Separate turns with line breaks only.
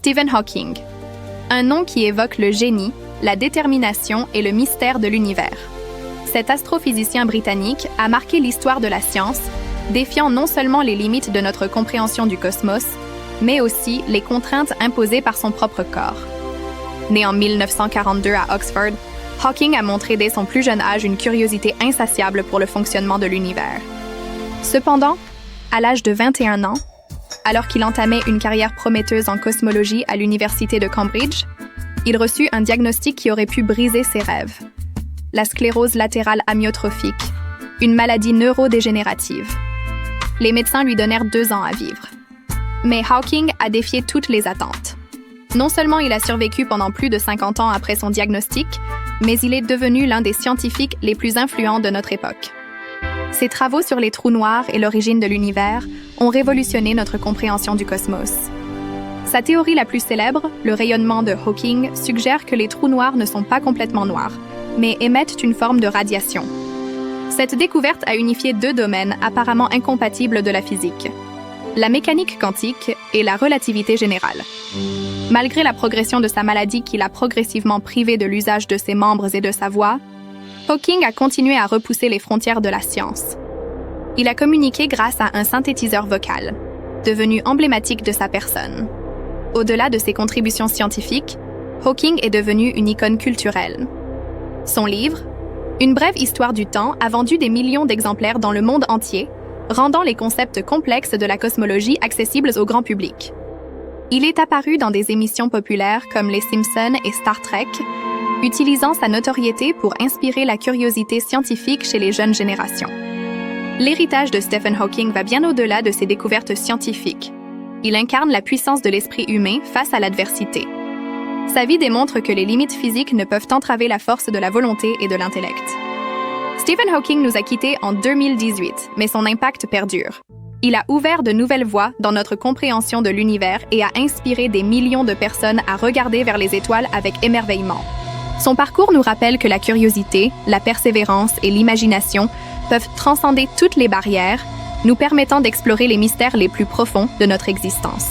Stephen Hawking. Un nom qui évoque le génie, la détermination et le mystère de l'univers. Cet astrophysicien britannique a marqué l'histoire de la science, défiant non seulement les limites de notre compréhension du cosmos, mais aussi les contraintes imposées par son propre corps. Né en 1942 à Oxford, Hawking a montré dès son plus jeune âge une curiosité insatiable pour le fonctionnement de l'univers. Cependant, à l'âge de 21 ans, alors qu'il entamait une carrière prometteuse en cosmologie à l'université de Cambridge, il reçut un diagnostic qui aurait pu briser ses rêves. La sclérose latérale amyotrophique, une maladie neurodégénérative. Les médecins lui donnèrent 2 ans à vivre. Mais Hawking a défié toutes les attentes. Non seulement il a survécu pendant plus de 50 ans après son diagnostic, mais il est devenu l'un des scientifiques les plus influents de notre époque. Ses travaux sur les trous noirs et l'origine de l'univers ont révolutionné notre compréhension du cosmos. Sa théorie la plus célèbre, le rayonnement de Hawking, suggère que les trous noirs ne sont pas complètement noirs, mais émettent une forme de radiation. Cette découverte a unifié 2 domaines apparemment incompatibles de la physique: la mécanique quantique et la relativité générale. Malgré la progression de sa maladie qui l'a progressivement privé de l'usage de ses membres et de sa voix, Hawking a continué à repousser les frontières de la science. Il a communiqué grâce à un synthétiseur vocal, devenu emblématique de sa personne. Au-delà de ses contributions scientifiques, Hawking est devenu une icône culturelle. Son livre, Une brève histoire du temps, a vendu des millions d'exemplaires dans le monde entier, rendant les concepts complexes de la cosmologie accessibles au grand public. Il est apparu dans des émissions populaires comme Les Simpsons et Star Trek, utilisant sa notoriété pour inspirer la curiosité scientifique chez les jeunes générations. L'héritage de Stephen Hawking va bien au-delà de ses découvertes scientifiques. Il incarne la puissance de l'esprit humain face à l'adversité. Sa vie démontre que les limites physiques ne peuvent entraver la force de la volonté et de l'intellect. Stephen Hawking nous a quittés en 2018, mais son impact perdure. Il a ouvert de nouvelles voies dans notre compréhension de l'univers et a inspiré des millions de personnes à regarder vers les étoiles avec émerveillement. Son parcours nous rappelle que la curiosité, la persévérance et l'imagination peuvent transcender toutes les barrières, nous permettant d'explorer les mystères les plus profonds de notre existence.